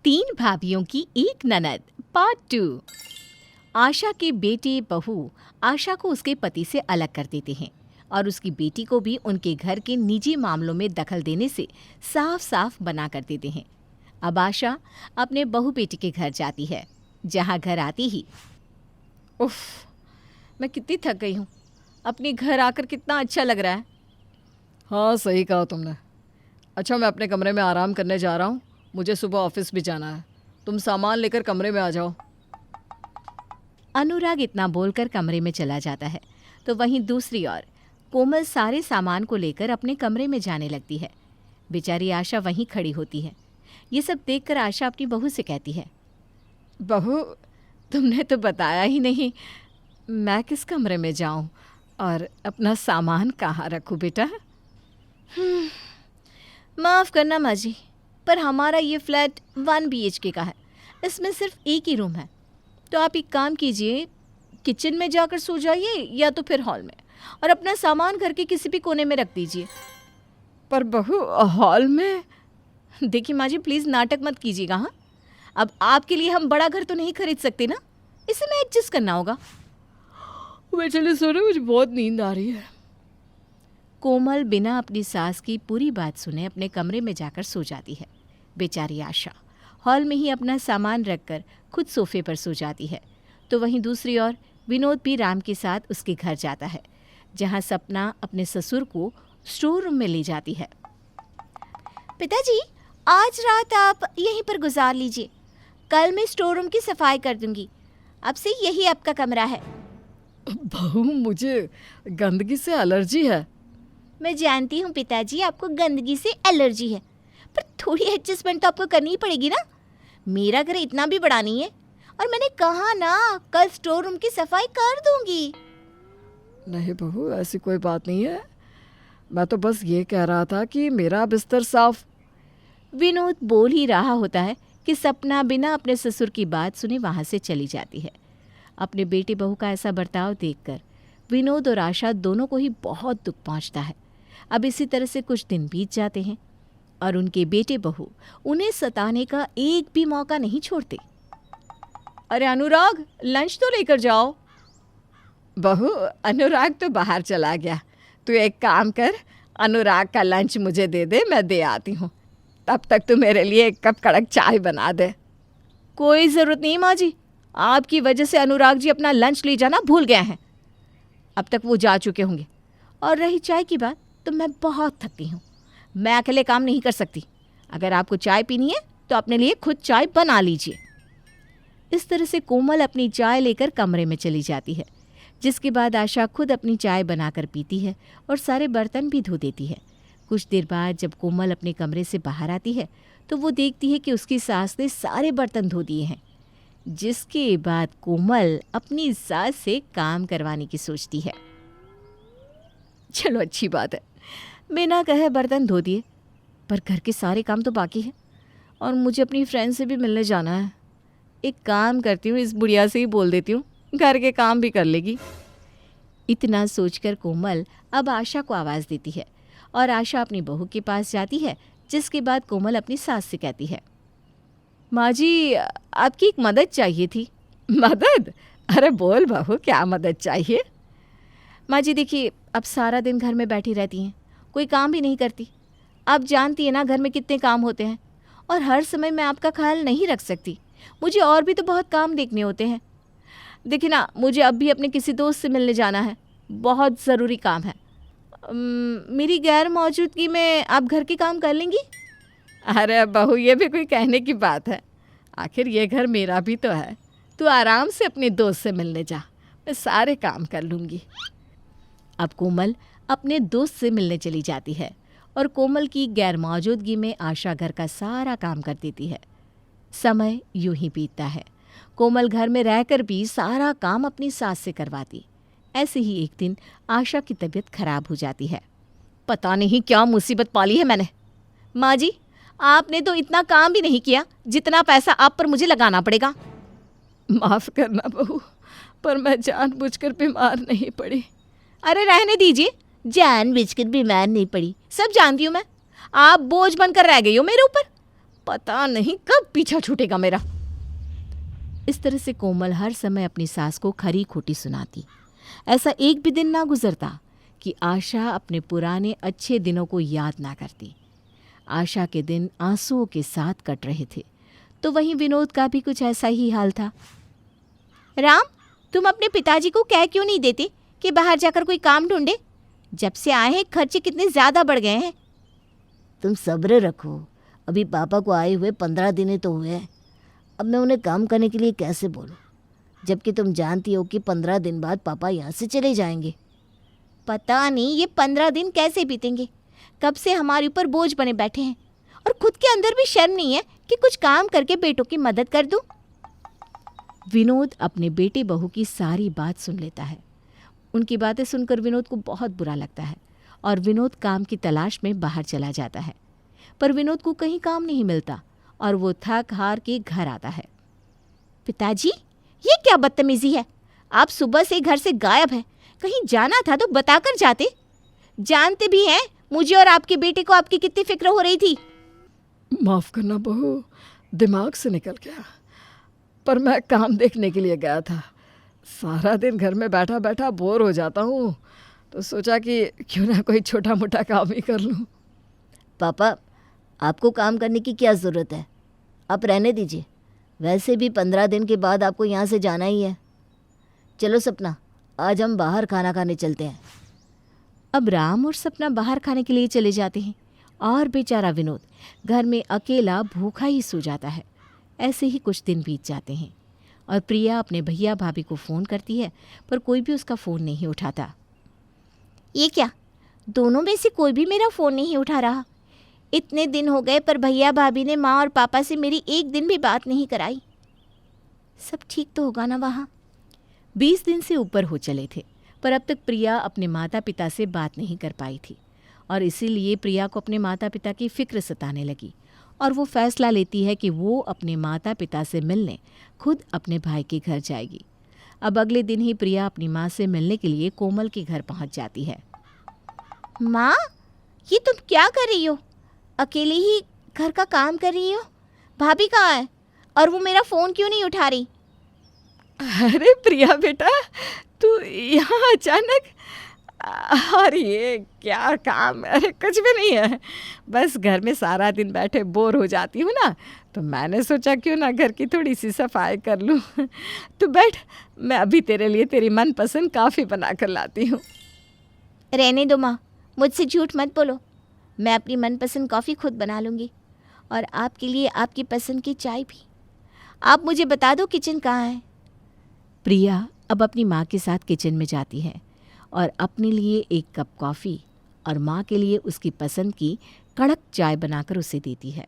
तीन भाभियों की एक ननद पार्ट 2। आशा के बेटे बहू आशा को उसके पति से अलग कर देते हैं और उसकी बेटी को भी उनके घर के निजी मामलों में दखल देने से साफ साफ मना कर देते हैं। अब आशा अपने बहू बेटी के घर जाती है, जहां घर आती ही उफ, मैं कितनी थक गई हूँ। अपने घर आकर कितना अच्छा लग रहा है। हाँ सही कहा तुमने। अच्छा मैं अपने कमरे में आराम करने जा रहा हूँ, मुझे सुबह ऑफिस भी जाना है। तुम सामान लेकर कमरे में आ जाओ। अनुराग इतना बोलकर कमरे में चला जाता है तो वहीं दूसरी ओर कोमल सारे सामान को लेकर अपने कमरे में जाने लगती है। बेचारी आशा वहीं खड़ी होती है। ये सब देखकर आशा अपनी बहू से कहती है, बहू तुमने तो बताया ही नहीं, मैं किस कमरे में जाऊं और अपना सामान कहाँ रखूं बेटा। माफ़ करना माँ जी, पर हमारा ये फ्लैट 1 BHK का है। इसमें सिर्फ एक ही रूम है, तो आप एक काम कीजिए, किचन में जाकर सो जाइए या तो फिर हॉल में, और अपना सामान घर के किसी भी कोने में रख दीजिए। पर बहू हॉल में? देखिए माँ जी प्लीज़ नाटक मत कीजिएगा। हाँ, अब आपके लिए हम बड़ा घर तो नहीं खरीद सकते ना, इसे में एडजस्ट करना होगा। वे चले सो रहे, मुझे बहुत नींद आ रही है। कोमल बिना अपनी सास की पूरी बात सुने अपने कमरे में जाकर सो जाती है। बेचारी आशा हॉल में ही अपना सामान रखकर खुद सोफे पर सो जाती है। तो वहीं दूसरी ओर विनोद भी राम के साथ उसके घर जाता है, जहां सपना अपने ससुर को स्टोर रूम में ले जाती है। पिताजी आज रात आप यहीं पर गुजार लीजिए, कल मैं स्टोर रूम की सफाई कर दूंगी। अब से यही आपका कमरा है। बहू मुझे गंदगी से एलर्जी है। मैं जानती हूँ पिताजी आपको गंदगी से एलर्जी है, पर थोड़ी एडजस्टमेंट तो आपको करनी ही पड़ेगी ना। मेरा घर इतना भी बड़ा नहीं है, और मैंने कहा ना कल स्टोर रूम की सफाई कर दूंगी। नहीं बहू ऐसी कोई बात नहीं है, मैं तो बस ये कह रहा था कि मेरा बिस्तर साफ। विनोद बोल ही रहा होता है कि सपना बिना अपने ससुर की बात सुने वहाँ से चली जाती है। अपने बेटे बहू का ऐसा बर्ताव देखकर विनोद और आशा दोनों को ही बहुत दुख पहुँचता है। अब इसी तरह से कुछ दिन बीत जाते हैं और उनके बेटे बहू उन्हें सताने का एक भी मौका नहीं छोड़ते। अरे अनुराग लंच तो लेकर जाओ। बहू अनुराग तो बाहर चला गया, तू एक काम कर, अनुराग का लंच मुझे दे दे, मैं दे आती हूँ। तब तक तू मेरे लिए 1 कप कड़क चाय बना दे। कोई ज़रूरत नहीं माँ जी, आपकी वजह से अनुराग जी अपना लंच ले जाना भूल गए हैं। अब तक वो जा चुके होंगे। और रही चाय की बात, तो मैं बहुत थकी हूँ, मैं अकेले काम नहीं कर सकती। अगर आपको चाय पीनी है तो अपने लिए खुद चाय बना लीजिए। इस तरह से कोमल अपनी चाय लेकर कमरे में चली जाती है, जिसके बाद आशा खुद अपनी चाय बनाकर पीती है और सारे बर्तन भी धो देती है। कुछ देर बाद जब कोमल अपने कमरे से बाहर आती है तो वो देखती है कि उसकी सास ने सारे बर्तन धो दिए हैं, जिसके बाद कोमल अपनी सास से काम करवाने की सोचती है। चलो अच्छी बात है, बिना कहे बर्तन धो दिए, पर घर के सारे काम तो बाकी है और मुझे अपनी फ्रेंड से भी मिलने जाना है। एक काम करती हूँ, इस बुढ़िया से ही बोल देती हूँ, घर के काम भी कर लेगी। इतना सोचकर कोमल अब आशा को आवाज़ देती है और आशा अपनी बहू के पास जाती है, जिसके बाद कोमल अपनी सास से कहती है, माँ जी आपकी एक मदद चाहिए थी। मदद? अरे बोल बहू, क्या मदद चाहिए? माँ जी देखिए, अब सारा दिन घर में बैठी रहती हैं, कोई काम भी नहीं करती। आप जानती है ना घर में कितने काम होते हैं, और हर समय मैं आपका ख्याल नहीं रख सकती, मुझे और भी तो बहुत काम देखने होते हैं। देखिए ना, मुझे अब भी अपने किसी दोस्त से मिलने जाना है, बहुत ज़रूरी काम है। मेरी गैर मौजूदगी में आप घर के काम कर लेंगी? अरे बहू ये भी कोई कहने की बात है, आखिर ये घर मेरा भी तो है। तू आराम से अपने दोस्त से मिलने जा, मैं सारे काम कर लूँगी। अब कोमल अपने दोस्त से मिलने चली जाती है और कोमल की गैर मौजूदगी में आशा घर का सारा काम कर देती है। समय यूं ही बीतता है, कोमल घर में रहकर भी सारा काम अपनी सास से करवाती। ऐसे ही एक दिन आशा की तबीयत खराब हो जाती है। पता नहीं क्या मुसीबत पाली है मैंने। माँ जी आपने तो इतना काम भी नहीं किया जितना पैसा आप पर मुझे लगाना पड़ेगा। माफ़ करना बहू, पर मैं जानबूझकर बीमार नहीं पड़ी। अरे रहने दीजिए, जानबूझकर बीमार नहीं पड़ी, सब जानती हूँ मैं। आप बोझ बनकर रह गई हो मेरे ऊपर। पता नहीं कब पीछा छूटेगा मेरा। इस तरह से कोमल हर समय अपनी सास को खरी खोटी सुनाती। ऐसा एक भी दिन ना गुजरता कि आशा अपने पुराने अच्छे दिनों को याद ना करती। आशा के दिन आंसुओं के साथ कट रहे थे, तो वहीं विनोद का भी कुछ ऐसा ही हाल था। राम, तुम अपने पिताजी को कह क्यों नहीं देते कि बाहर जाकर कोई काम ढूंढे? जब से आए हैं खर्चे कितने ज़्यादा बढ़ गए हैं। तुम सब्र रखो, अभी पापा को आए हुए 15 दिन तो हुए हैं। अब मैं उन्हें काम करने के लिए कैसे बोलूं, जबकि तुम जानती हो कि 15 दिन बाद पापा यहाँ से चले जाएंगे। पता नहीं ये 15 दिन कैसे बीतेंगे। कब से हमारे ऊपर बोझ बने बैठे हैं और खुद के अंदर भी शर्म नहीं है कि कुछ काम करके बेटों की मदद कर दूं। विनोद अपने बेटे बहू की सारी बात सुन लेता है। उनकी बातें सुनकर विनोद को बहुत बुरा लगता है और विनोद काम की तलाश में बाहर चला जाता है। पर विनोद को कहीं काम नहीं मिलता और वो थक हार के घर आता है। पिताजी, ये क्या बदतमीजी है? आप सुबह से घर से गायब हैं। कहीं जाना था तो बताकर जाते। जानते भी हैं मुझे और आपके बेटे को आपकी कितनी फिक्र हो रही थी। माफ़ करना बहू, दिमाग से निकल गया। पर मैं काम देखने के लिए गया था। सारा दिन घर में बैठा बैठा बोर हो जाता हूँ, तो सोचा कि क्यों ना कोई छोटा मोटा काम ही कर लूँ। पापा, आपको काम करने की क्या ज़रूरत है? आप रहने दीजिए। वैसे भी 15 दिन के बाद आपको यहाँ से जाना ही है। चलो सपना, आज हम बाहर खाना खाने चलते हैं। अब राम और सपना बाहर खाने के लिए चले जाते हैं और बेचारा विनोद घर में अकेला भूखा ही सो जाता है। ऐसे ही कुछ दिन बीत जाते हैं और प्रिया अपने भैया भाभी को फ़ोन करती है, पर कोई भी उसका फ़ोन नहीं उठाता। ये क्या, दोनों में से कोई भी मेरा फ़ोन नहीं उठा रहा। इतने दिन हो गए पर भैया भाभी ने माँ और पापा से मेरी एक दिन भी बात नहीं कराई। सब ठीक तो होगा ना वहाँ? 20 दिन से ऊपर हो चले थे, पर अब तक प्रिया अपने माता पिता से बात नहीं कर पाई थी और इसीलिए प्रिया को अपने माता पिता की फ़िक्र सताने लगी और वो फैसला लेती है कि वो अपने माता पिता से मिलने खुद अपने भाई के घर जाएगी। अब अगले दिन ही प्रिया अपनी माँ से मिलने के लिए कोमल के घर पहुँच जाती है। माँ, ये तुम क्या कर रही हो? अकेली ही घर का काम कर रही हो? भाभी कहाँ है और वो मेरा फ़ोन क्यों नहीं उठा रही? अरे प्रिया बेटा, तू यहाँ अचानक? और ये क्या काम? अरे कुछ भी नहीं है, बस घर में सारा दिन बैठे बोर हो जाती हूँ ना, तो मैंने सोचा क्यों ना घर की थोड़ी सी सफाई कर लूँ। तू बैठ, मैं अभी तेरे लिए तेरी मनपसंद कॉफ़ी बना कर लाती हूँ। रहने दो माँ, मुझसे झूठ मत बोलो। मैं अपनी मनपसंद कॉफ़ी खुद बना लूँगी और आपके लिए आपकी पसंद की चाय भी। आप मुझे बता दो किचन कहाँ है। प्रिया अब अपनी माँ के साथ किचन में जाती है और अपने लिए एक कप कॉफ़ी और माँ के लिए उसकी पसंद की कड़क चाय बनाकर उसे देती है।